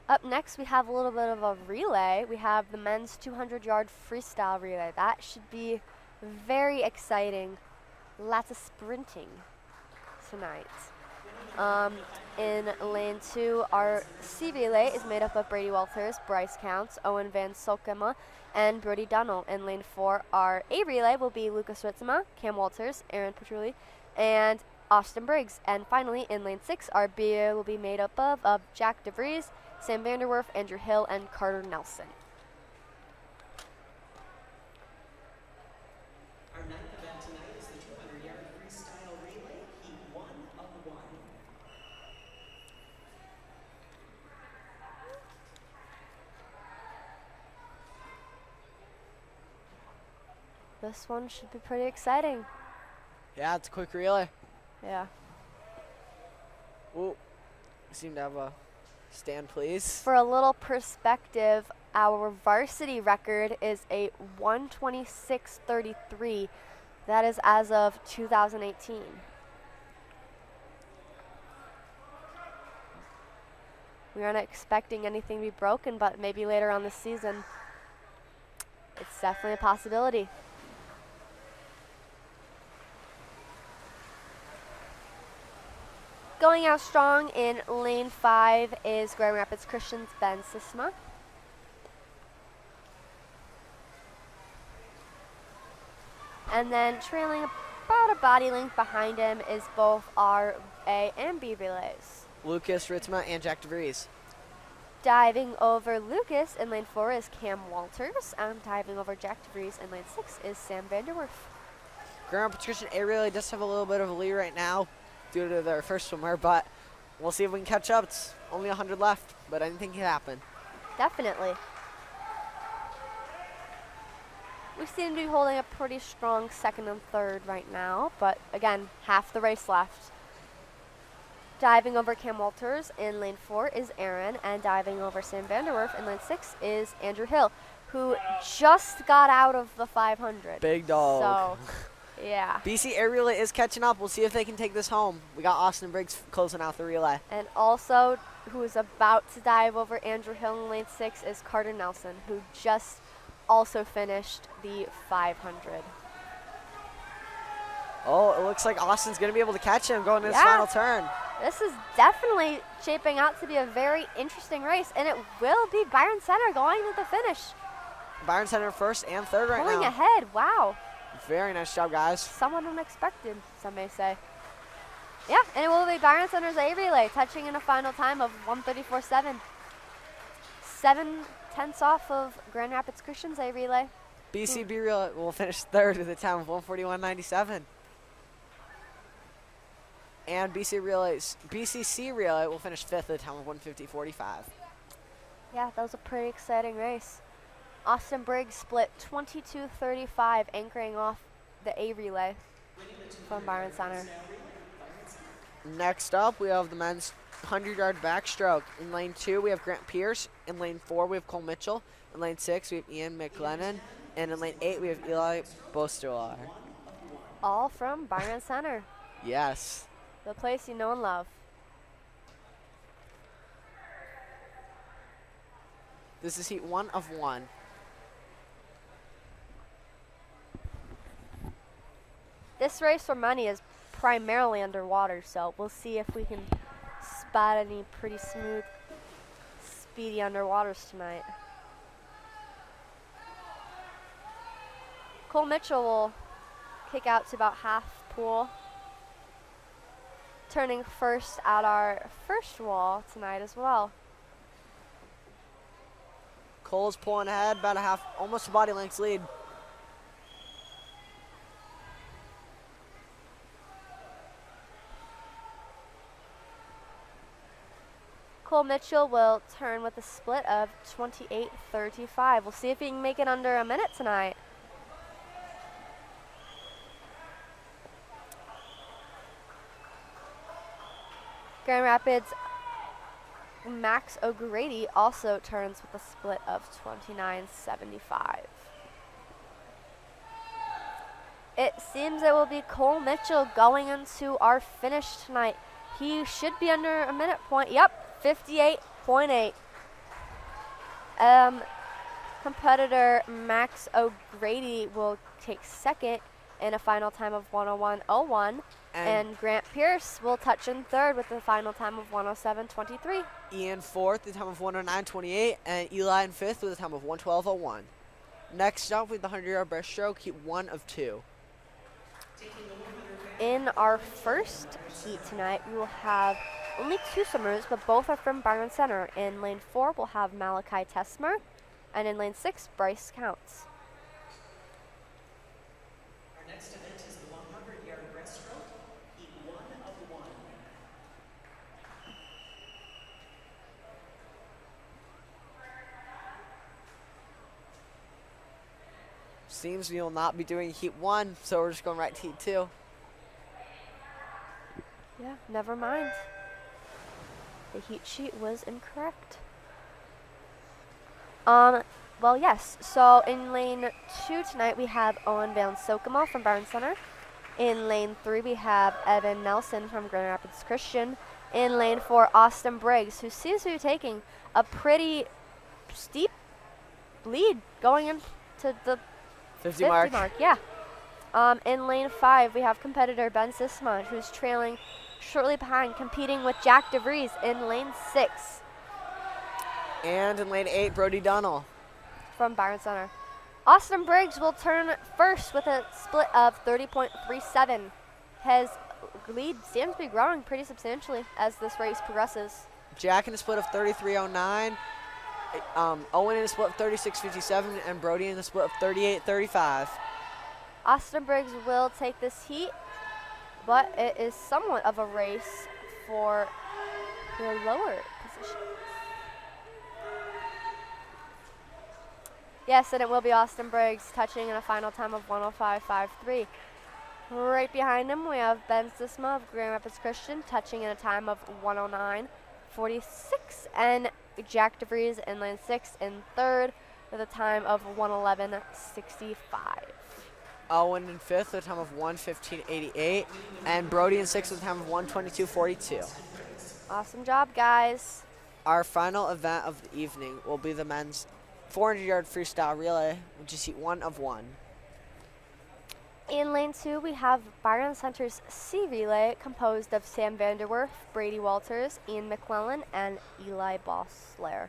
Up next, we have a little bit of a relay. We have the men's 200-yard freestyle relay. That should be very exciting. Lots of sprinting tonight. In lane 2, our C relay is made up of Brady Walters, Bryce Counts, Owen Van Solkema, and Brody Dunnell. In lane 4, our A relay will be Lucas Ritzema, Cam Walters, Aaron Petrulli, and Austin Briggs. And finally, in lane 6, our B relay will be made up of Jack DeVries, Sam Vanderwerf, Andrew Hill, and Carter Nelson. Our ninth event tonight is the 200-yard freestyle relay, heat 1 of 1. This one should be pretty exciting. Yeah, it's a quick relay. Yeah. Ooh, we seem to have a stand, please. For a little perspective, our varsity record is a 126.33. That is as of 2018. We aren't expecting anything to be broken, but maybe later on this season, it's definitely a possibility. Going out strong in lane 5 is Grand Rapids Christian's Ben Sisma. And then trailing about a body length behind him is both our A and B relays. Lucas Ritzma and Jack DeVries. Diving over Lucas in lane 4 is Cam Walters, and diving over Jack DeVries in lane 6 is Sam Vanderwerf. Grand Rapids Christian A relay does have a little bit of a lead right now due to their first swimmer, but we'll see if we can catch up. It's only 100 left, but anything can happen. Definitely. We seem to be holding a pretty strong second and third right now, but again, half the race left. Diving over Cam Walters in lane 4 is Aaron, and diving over Sam Vanderwerf in lane 6 is Andrew Hill, who just got out of the 500. Big dog. So, yeah. BC Air Relay is catching up. We'll see if they can take this home. We got Austin Briggs closing out the relay. And also, who is about to dive over Andrew Hill in lane 6 is Carter Nelson, who just also finished the 500. Oh, it looks like Austin's going to be able to catch him going into his Yeah. final turn. This is definitely shaping out to be a very interesting race, and it will be Byron Center going to the finish. Byron Center first and third right Pulling now. ahead, wow. Very nice job, guys. Somewhat unexpected, some may say. Yeah, and it will be Byron Center's A relay, touching in a final time of 1:34.7. 7/10 off of Grand Rapids Christian's A relay. BCB relay will finish third with a time of 1:41.97. And BCC relay will finish fifth at a time of 1:50.45. Yeah, that was a pretty exciting race. Austin Briggs split 22:35, anchoring off the A relay from Byron Center. Next up, we have the men's 100-yard backstroke. In lane 2, we have Grant Pierce. In lane 4, we have Cole Mitchell. In lane 6, we have Ian McLennan. And in lane 8, we have Eli Bosterlar. All from Byron Center, Yes. the place you know and love. This is heat 1 of 1. This race for money is primarily underwater, so we'll see if we can spot any pretty smooth, speedy underwaters tonight. Cole Mitchell will kick out to about half pool, turning first at our first wall tonight as well. Cole's pulling ahead, about a half, almost a body length lead. Cole Mitchell will turn with a split of 28:35. We'll see if he can make it under a minute tonight. Grand Rapids Max O'Grady also turns with a split of 29:75. It seems it will be Cole Mitchell going into our finish tonight. He should be under a minute point. Yep, 58.8. Competitor Max O'Grady will take second in a final time of 1:01.01. And Grant Pierce will touch in third with a final time of 1:07.23. Ian fourth, the time of 1:09.28, and Eli in fifth with a time of 1:12.01. Next up with the 100-yard breaststroke, heat 1 of 2. In our first heat tonight, we will have only 2 swimmers, but both are from Byron Center. In lane 4, we'll have Malachi Tesmer, and in lane 6, Bryce Counts. Our next event is the 100-yard breaststroke, heat 1 of 1. Seems we will not be doing heat 1, so we're just going right to heat 2. Yeah, never mind. The heat sheet was incorrect. Well, yes. So in lane 2 tonight, we have Owen Van Sokema from Byron Center. In lane 3, we have Evan Nelson from Grand Rapids Christian. In lane 4, Austin Briggs, who seems to be taking a pretty steep lead going into the 50 mark. Yeah. In lane 5, we have competitor Ben Sisma, who's trailing shortly behind, competing with Jack DeVries in lane 6 And in lane 8, Brody Dunnell. from Byron Center. Austin Briggs will turn first with a split of 30.37. His lead seems to be growing pretty substantially as this race progresses. Jack in a split of 33.09. Owen in a split of 36.57, and Brody in a split of 38.35. Austin Briggs will take this heat, but it is somewhat of a race for the lower position. Yes, and it will be Austin Briggs touching in a final time of 1:05.53. Right behind him, we have Ben Sisma of Grand Rapids Christian touching in a time of 1:09.46, and Jack DeVries in lane 6 in third with a time of 1:11.65. Owen in fifth with a time of 1:15.88, and Brody in sixth with a time of 1:22.42. Awesome job, guys. Our final event of the evening will be the men's 400-yard freestyle relay, which is heat 1 of 1. In lane 2, we have Byron Center's C relay composed of Sam Vanderwerf, Brady Walters, Ian McClellan, and Eli Bossler.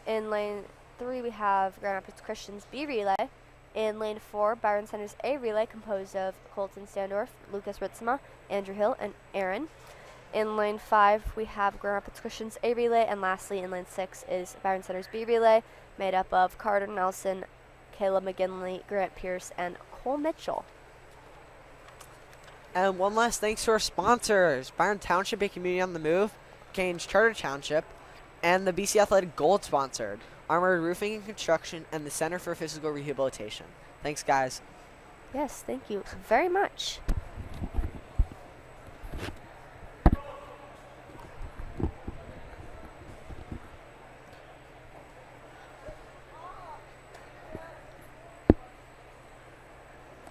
In lane 3, we have Grand Rapids Christian's B relay. In lane 4, Byron Center's A relay composed of Colton Standorf, Lucas Ritzma, Andrew Hill, and Aaron. In lane 5, we have Grand Rapids Christian's A relay, and lastly in lane 6 is Byron Center's B relay, made up of Carter Nelson, Caleb McGinley, Grant Pierce, and Cole Mitchell. And one last thanks to our sponsors, Byron Township, a community on the move, Gaines Charter Township, and the BC Athletic Gold sponsored, Armored Roofing and Construction, and the Center for Physical Rehabilitation. Thanks, guys. Yes, thank you very much.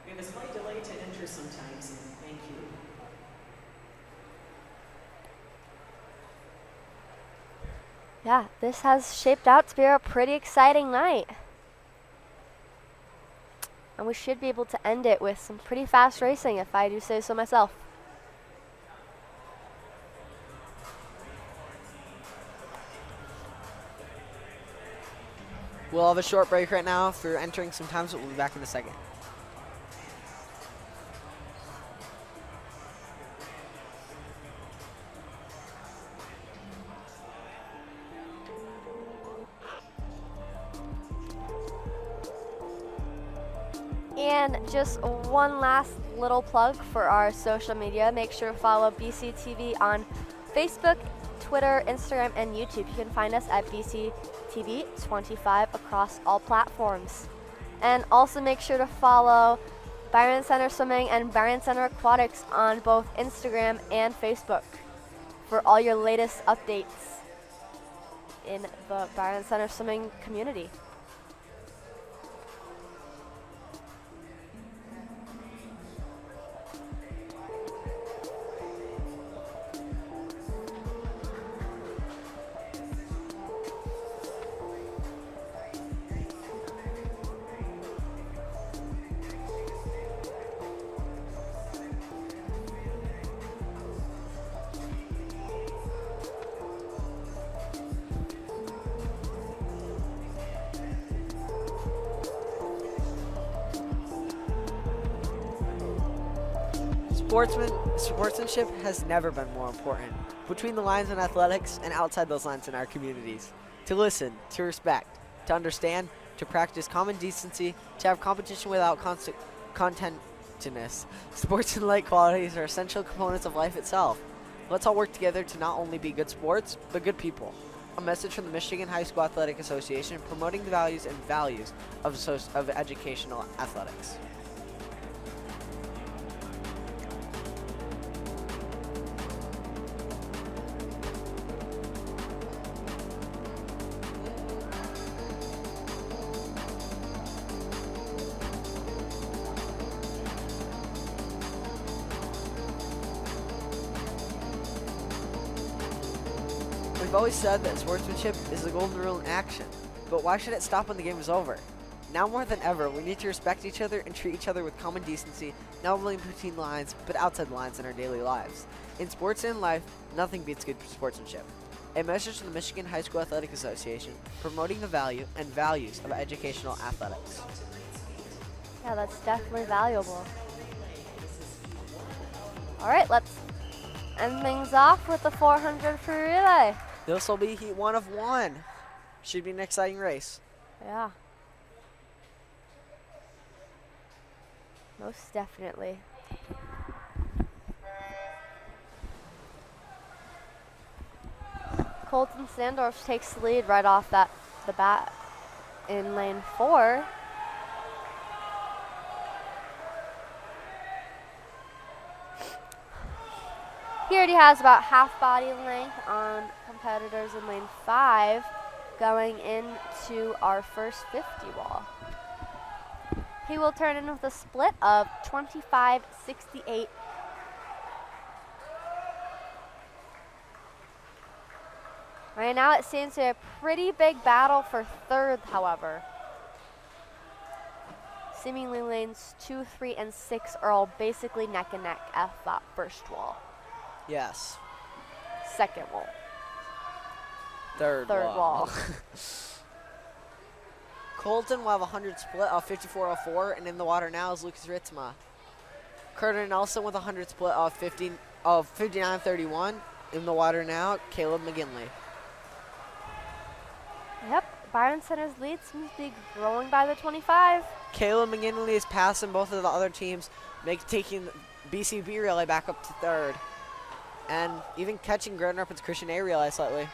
We have a slight delay to enter sometimes, and thank you. Yeah, this has shaped out to be a pretty exciting night. And we should be able to end it with some pretty fast racing, if I do say so myself. We'll have a short break right now for entering some times, but we'll be back in a second. And just one last little plug for our social media. Make sure to follow BCTV on Facebook, Twitter, Instagram, and YouTube. You can find us at BCTV25 across all platforms. And also make sure to follow Byron Center Swimming and Byron Center Aquatics on both Instagram and Facebook for all your latest updates in the Byron Center Swimming community. Sportsmanship has never been more important, between the lines in athletics and outside those lines in our communities. To listen, to respect, to understand, to practice common decency, to have competition without contentedness. Sports-like qualities are essential components of life itself. Let's all work together to not only be good sports, but good people. A message from the Michigan High School Athletic Association promoting the values of educational athletics. We've always said that sportsmanship is the golden rule in action, but why should it stop when the game is over? Now more than ever, we need to respect each other and treat each other with common decency, not only between the lines, but outside the lines in our daily lives. In sports and life, nothing beats good sportsmanship. A message from the Michigan High School Athletic Association, promoting the value and values of educational athletics. Yeah, that's definitely valuable. All right, let's end things off with the 400 free relay. This will be heat 1 of 1. Should be an exciting race. Yeah. Most definitely. Colton Sandorf takes the lead right off the bat in lane 4. He already has about half body length on competitors in lane 5 going into our first 50 wall. He will turn in with a split of 25-68. Right now it seems to be a pretty big battle for third, however. seemingly lanes 2, 3, and 6 are all basically neck and neck at that first wall. Yes. Second wall. Third wall. Colton will have 100 split of 54.04, and in the water now is Lucas Ritzma. Carter Nelson with 100 split of 59.31. In the water now, Caleb McGinley. Yep, Byron Center's lead seems to be growing by the 25. Caleb McGinley is passing both of the other teams, taking BCB relay back up to third, and even catching Grand Rapids Christian A relay slightly.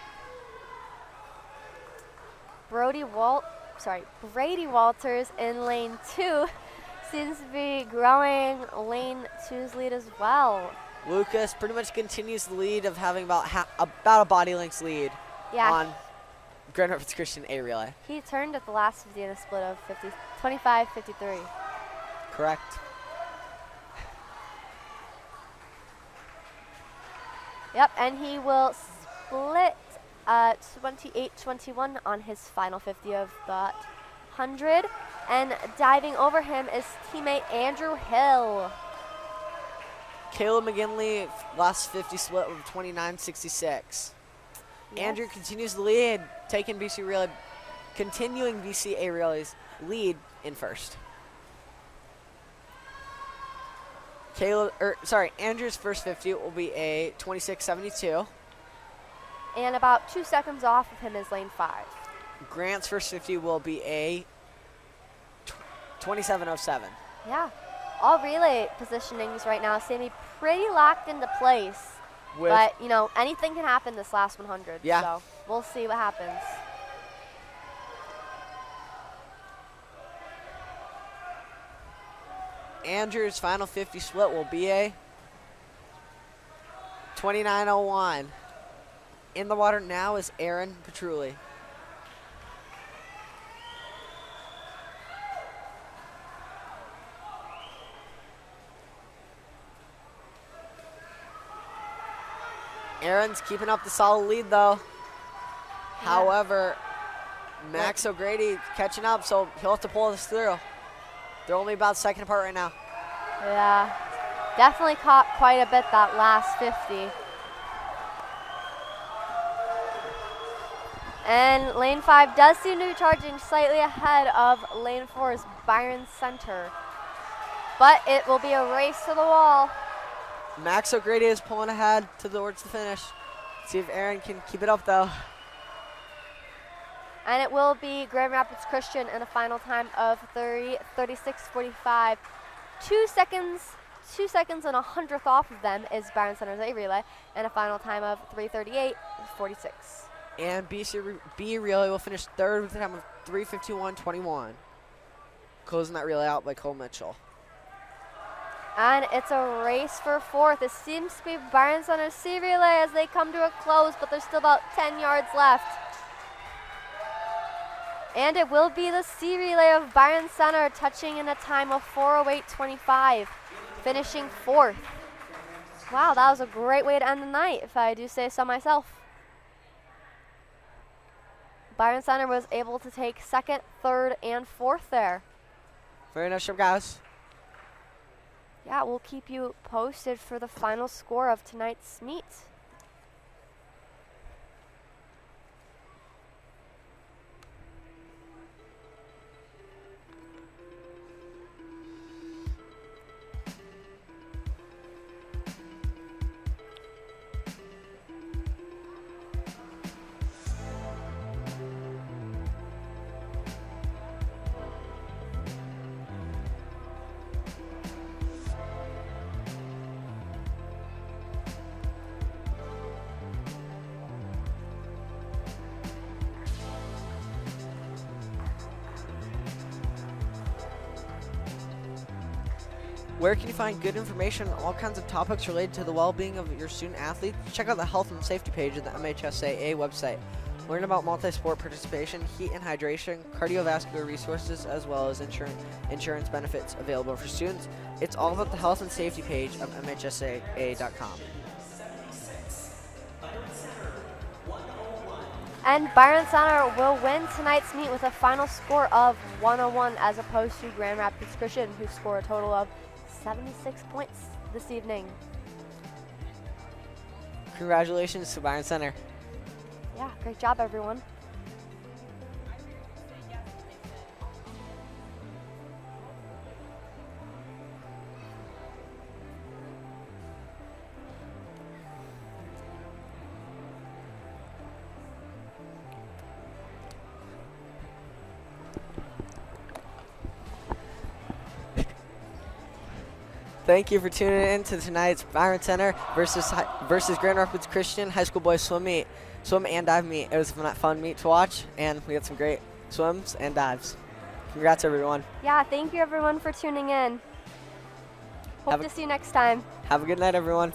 Brady Walters in lane 2 seems to be growing lane 2's lead as well. Lucas pretty much continues the lead of having about a body length's lead on Grand Rapids Christian A relay. He turned at the last 50 in a split of 25-53. Correct. Yep, and he will split 28-21 on his final 50 of that 100. And diving over him is teammate Andrew Hill. Caleb McGinley, last 50 split of 29.66. Yes. Andrew continues the lead, continuing BCA relay's lead in first. Andrew's first 50 will be a 26.72. And about 2 seconds off of him is lane 5. Grant's first 50 will be a 27.07. Yeah. All relay positionings right now seem to be pretty locked into place. But, you know, anything can happen this last 100. Yeah. So we'll see what happens. Andrew's final 50 split will be a 29.01. In the water now is Aaron Petrulli. Aaron's keeping up the solid lead, though. Yeah. However, Max O'Grady catching up, so he'll have to pull this through. They're only about second apart right now. Yeah, definitely caught quite a bit that last 50. And lane 5 does seem to be charging slightly ahead of lane 4's Byron Center. But it will be a race to the wall. Max O'Grady is pulling ahead towards the finish. See if Aaron can keep it up, though. And it will be Grand Rapids Christian in a final time of 36.45. 2 seconds and 100th off of them is Byron Center's A relay, and a final time of 3:38.46. And B relay will finish third with a time of 3:51.21. Closing that relay out by Cole Mitchell. And it's a race for fourth. It seems to be Byron Center's C relay as they come to a close, but there's still about 10 yards left. And it will be the C relay of Byron Center, touching in a time of 4:08.25, finishing fourth. Wow, that was a great way to end the night, if I do say so myself. Byron Center was able to take second, third, and fourth there. Very nice job, guys. Yeah, we'll keep you posted for the final score of tonight's meet. Where can you find good information on all kinds of topics related to the well-being of your student athletes? Check out the health and safety page of the MHSAA website. Learn about multi-sport participation, heat and hydration, cardiovascular resources, as well as insurance benefits available for students. It's all about the health and safety page of MHSAA.com. And Byron Center will win tonight's meet with a final score of 101 as opposed to Grand Rapids Christian, who scored a total of 76 points this evening. Congratulations to Byron Center. Yeah, great job, everyone. Thank you for tuning in to tonight's Byron Center versus Grand Rapids Christian High School Boys swim and dive meet. It was a fun meet to watch, and we had some great swims and dives. Congrats, everyone. Yeah, thank you, everyone, for tuning in. Hope to see you next time. Have a good night, everyone.